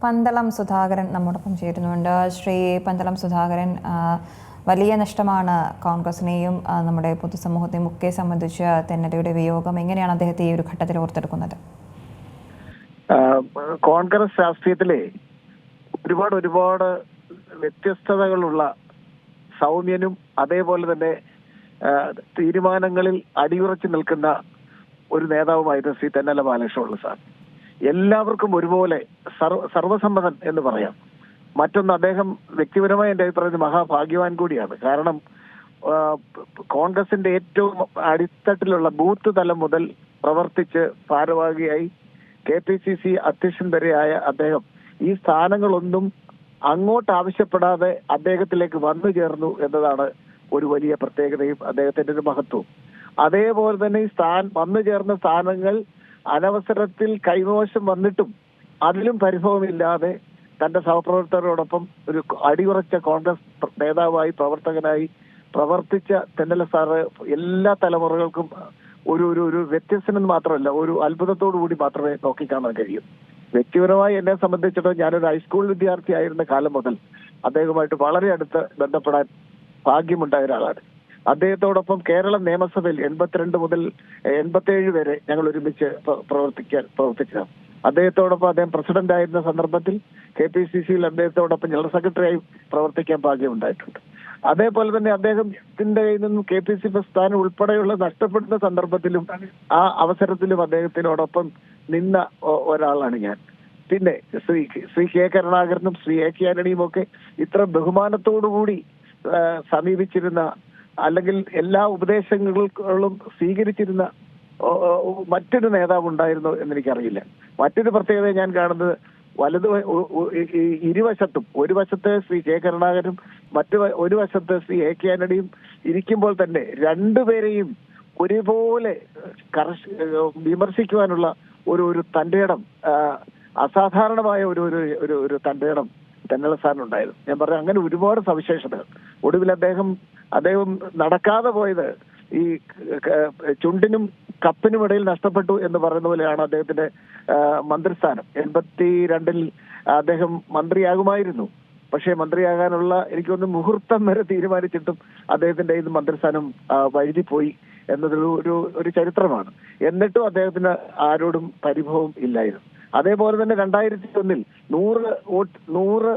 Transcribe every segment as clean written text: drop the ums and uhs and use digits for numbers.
പന്തളം സുധാകരൻ നമ്മോടൊപ്പം ചേരുന്നുണ്ട്. ശ്രീ പന്തളം സുധാകരൻ, വലിയ നഷ്ടമാണ് കോൺഗ്രസിനെയും നമ്മുടെ പൊതുസമൂഹത്തെയും ഒക്കെ സംബന്ധിച്ച് തെന്നലയുടെ വിയോഗം. എങ്ങനെയാണ് അദ്ദേഹത്തെ ഈ ഒരു ഘട്ടത്തിൽ ഓർത്തെടുക്കുന്നത്? കോൺഗ്രസ് രാഷ്ട്രീയത്തിലെ ഒരുപാട് വ്യത്യസ്തതകളുള്ള സൗമ്യനും അതേപോലെ തന്നെ തീരുമാനങ്ങളിൽ അടിയുറച്ചു നിൽക്കുന്ന ഒരു നേതാവുമായിരുന്നു ശ്രീ തെന്നല ബാലകൃഷ്ണപിള്ള സാർ. എല്ലാവർക്കും ഒരുപോലെ സർവസമ്മതൻ എന്ന് പറയാം. മറ്റൊന്ന്, അദ്ദേഹം വ്യക്തിപരമായ എൻ്റെ അഭിപ്രായത്തിൽ മഹാഭാഗ്യവാൻ കൂടിയാണ്. കാരണം കോൺഗ്രസിന്റെ ഏറ്റവും അടിത്തട്ടിലുള്ള ബൂത്ത് തലം മുതൽ പ്രവർത്തിച്ച് ഭാരവാഹിയായി KPCC അധ്യക്ഷൻ വരെയായ അദ്ദേഹം ഈ സ്ഥാനങ്ങളൊന്നും അങ്ങോട്ട് ആവശ്യപ്പെടാതെ അദ്ദേഹത്തിലേക്ക് വന്നു ചേർന്നു എന്നതാണ് ഒരു വലിയ പ്രത്യേകതയും അദ്ദേഹത്തിന്റെ ഒരു മഹത്വവും. അതേപോലെ തന്നെ ഈ വന്നു ചേർന്ന സ്ഥാനങ്ങൾ അനവസരത്തിൽ കൈമോശം വന്നിട്ടും അതിലും പരിഭവമില്ലാതെ തന്റെ സഹപ്രവർത്തകരോടൊപ്പം ഒരു അടിയുറച്ച കോൺഗ്രസ് നേതാവായി പ്രവർത്തകനായി പ്രവർത്തിച്ച തെന്നല സാറ് എല്ലാ തലമുറകൾക്കും ഒരു വ്യത്യസ്തനെന്ന് മാത്രമല്ല, ഒരു അത്ഭുതത്തോടു കൂടി മാത്രമേ നോക്കിക്കാണാൻ കഴിയൂ. വ്യക്തിപരമായി എന്നെ സംബന്ധിച്ചിടത്തോളം ഞാനൊരു ഹൈസ്കൂൾ വിദ്യാർത്ഥിയായിരുന്ന കാലം മുതൽ അദ്ദേഹവുമായിട്ട് വളരെ അടുത്ത് ബന്ധപ്പെടാൻ ഭാഗ്യമുണ്ടായ ഒരാളാണ്. അദ്ദേഹത്തോടൊപ്പം കേരള നിയമസഭയിൽ 82 മുതൽ 87 വരെ ഞങ്ങൾ ഒരുമിച്ച് പ്രവർത്തിച്ചതാണ്. അദ്ദേഹത്തോടൊപ്പം അദ്ദേഹം പ്രസിഡന്റ് ആയിരുന്ന സന്ദർഭത്തിൽ KPCCയിൽ അദ്ദേഹത്തോടൊപ്പം ജനറൽ സെക്രട്ടറിയായി പ്രവർത്തിക്കാൻ ഭാഗ്യമുണ്ടായിട്ടുണ്ട്. അതേപോലെ തന്നെ അദ്ദേഹത്തിന്റെ കയ്യിൽ നിന്നും KPCC സ്ഥാനം ഉൾപ്പെടെയുള്ള നഷ്ടപ്പെടുന്ന സന്ദർഭത്തിലും ആ അവസരത്തിലും അദ്ദേഹത്തിനോടൊപ്പം നിന്ന ഒരാളാണ് ഞാൻ. പിന്നെ ശ്രീ K കരുണാകരനും ശ്രീ AK ആന്റണിയും ഒക്കെ ഇത്ര ബഹുമാനത്തോടുകൂടി സമീപിച്ചിരുന്ന, അല്ലെങ്കിൽ എല്ലാ ഉപദേശങ്ങളും സ്വീകരിച്ചിരുന്ന മറ്റൊരു നേതാവ് ഉണ്ടായിരുന്നു എന്നെനിക്കറിയില്ല. മറ്റൊരു പ്രത്യേകത ഞാൻ കാണുന്നത്, ഇരുവശത്തും, ഒരു വശത്ത് ശ്രീ K കരുണാകരനും ഒരു വശത്ത് ശ്രീ AK ആന്റണിയും ഇരിക്കുമ്പോൾ തന്നെ രണ്ടുപേരെയും ഒരുപോലെ വിമർശിക്കുവാനുള്ള ഒരു തന്റേടം, അസാധാരണമായ ഒരു തന്റേടം തെന്നല സാറിനുണ്ടായിരുന്നു. ഞാൻ പറഞ്ഞു, അങ്ങനെ ഒരുപാട് സവിശേഷതകൾ. ഒടുവിൽ അദ്ദേഹം നടക്കാതെ പോയത് ഈ ചുണ്ടിനും കപ്പിനും ഇടയിൽ നഷ്ടപ്പെട്ടു എന്ന് പറയുന്ന പോലെയാണ് അദ്ദേഹത്തിന്റെ മന്ത്രിസ്ഥാനം. 82-ൽ അദ്ദേഹം മന്ത്രിയാകുമായിരുന്നു. പക്ഷേ മന്ത്രിയാകാനുള്ള എനിക്കൊന്ന് മുഹൂർത്തം വരെ തീരുമാനിച്ചിട്ടും അദ്ദേഹത്തിന്റെ ഇത് മന്ത്രിസ്ഥാനം വഴുതിപ്പോയി എന്നതൊരു ചരിത്രമാണ്. എന്നിട്ടും അദ്ദേഹത്തിന് ആരോടും പരിഭവം ഇല്ലായിരുന്നു. അതേപോലെ തന്നെ 2001-ൽ 100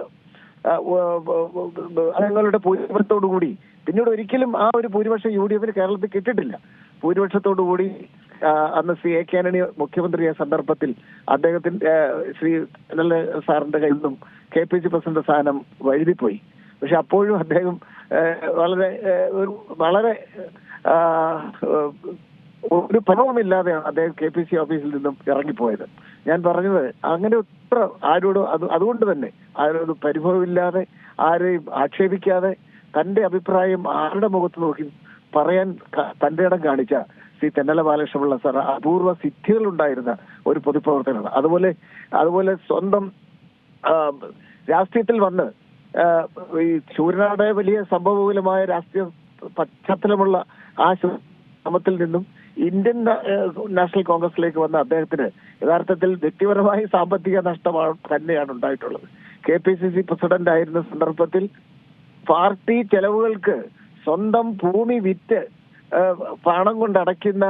അംഗങ്ങളുടെ ഭൂരിപക്ഷത്തോടുകൂടി, പിന്നീട് ഒരിക്കലും ആ ഒരു ഭൂരിപക്ഷം UDF കേരളത്തിൽ കിട്ടിയിട്ടില്ല. ഭൂരിപക്ഷത്തോടുകൂടി അന്ന് ശ്രീ AK ആന്റണി മുഖ്യമന്ത്രിയായ സന്ദർഭത്തിൽ അദ്ദേഹത്തിന്റെ ശ്രീ തെന്നല സാറിന്റെ കയ്യിൽ നിന്നും KPCC പ്രസിഡന്റ് സ്ഥാനം വഴുതിപ്പോയി. പക്ഷെ അപ്പോഴും അദ്ദേഹം വളരെ ഒരു ഫലവുമില്ലാതെയാണ് അദ്ദേഹം KPCC ഓഫീസിൽ നിന്നും ഇറങ്ങിപ്പോയത്. ഞാൻ പറഞ്ഞത്, അങ്ങനെ എത്ര ആരോടും അതുകൊണ്ട് തന്നെ ആരോടും പരിഭവമില്ലാതെ, ആരെയും ആക്ഷേപിക്കാതെ, തന്റെ അഭിപ്രായം ആരുടെ മുഖത്ത് നോക്കി പറയാൻ തന്റെ ഇടം കാണിച്ച ശ്രീ തെന്നല ബാലകൃഷ്ണപിള്ള സാർ അപൂർവ സിദ്ധികൾ ഉണ്ടായിരുന്ന ഒരു പൊതുപ്രവർത്തകനാണ്. അതുപോലെ സ്വന്തം രാഷ്ട്രീയത്തിൽ വന്ന് ഈ ശൂരനാട് വലിയ സംഭവബഹുലമായ രാഷ്ട്രീയ പശ്ചാത്തലമുള്ള ആ ശ്രമത്തിൽ നിന്നും ഇന്ത്യൻ നാഷണൽ കോൺഗ്രസിലേക്ക് വന്ന അദ്ദേഹത്തിന് യഥാർത്ഥത്തിൽ വ്യക്തിപരമായി സാമ്പത്തിക നഷ്ടമാണ് തന്നെയാണ് ഉണ്ടായിട്ടുള്ളത്. KPCC പ്രസിഡന്റ് ആയിരുന്ന സന്ദർഭത്തിൽ പാർട്ടി ചെലവുകൾക്ക് സ്വന്തം ഭൂമി വിറ്റ് പണം കൊണ്ട് അടയ്ക്കുന്ന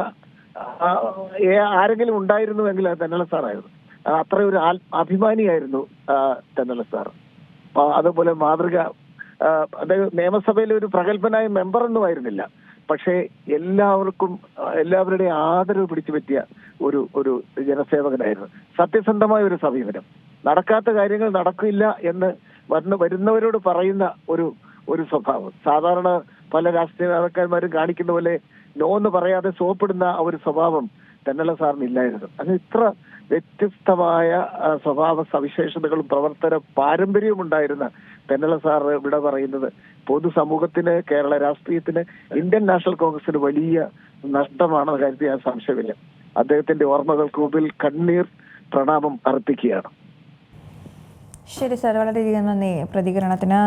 ആരെങ്കിലും ഉണ്ടായിരുന്നുവെങ്കിൽ അത് തെന്നല സാറായിരുന്നു. അത്ര ഒരു അഭിമാനിയായിരുന്നു തെന്നല സാർ. അതുപോലെ അദ്ദേഹം നിയമസഭയിലെ ഒരു പ്രഗത്ഭനായ മെമ്പറൊന്നും ആയിരുന്നില്ല. പക്ഷേ എല്ലാവരുടെയും ആദരവ് പിടിച്ചു പറ്റിയ ഒരു ജനസേവകനായിരുന്നു. സത്യസന്ധമായ ഒരു സമീപനം, നടക്കാത്ത കാര്യങ്ങൾ നടക്കില്ല എന്ന് വരുന്നവരോട് പറയുന്ന ഒരു സ്വഭാവം. സാധാരണ പല രാഷ്ട്രീയ നേതാക്കന്മാരും കാണിക്കുന്ന പോലെ നോന്ന് പറയാതെ സോപ്പിടുന്ന ആ ഒരു സ്വഭാവം തെന്നല സാറിന് ഇല്ലായിരുന്നു. അങ്ങനെ ഇത്ര വ്യത്യസ്തമായ സ്വഭാവ സവിശേഷതകളും പ്രവർത്തന പാരമ്പര്യവും ഉണ്ടായിരുന്ന തെന്നല സാർ ഇവിടെ പറയുന്നത് പൊതുസമൂഹത്തിന്, കേരള രാഷ്ട്രീയത്തിന്, ഇന്ത്യൻ നാഷണൽ കോൺഗ്രസിന് വലിയ നഷ്ടമാണെന്ന കാര്യത്തിൽ ഞാൻ സംശയമില്ല. അദ്ദേഹത്തിന്റെ ഓർമ്മകൾക്ക് മുമ്പിൽ കണ്ണീർ പ്രണാമം അർപ്പിക്കുകയാണ്. ശരി സാർ, വളരെയധികം നന്ദി പ്രതികരണത്തിന്.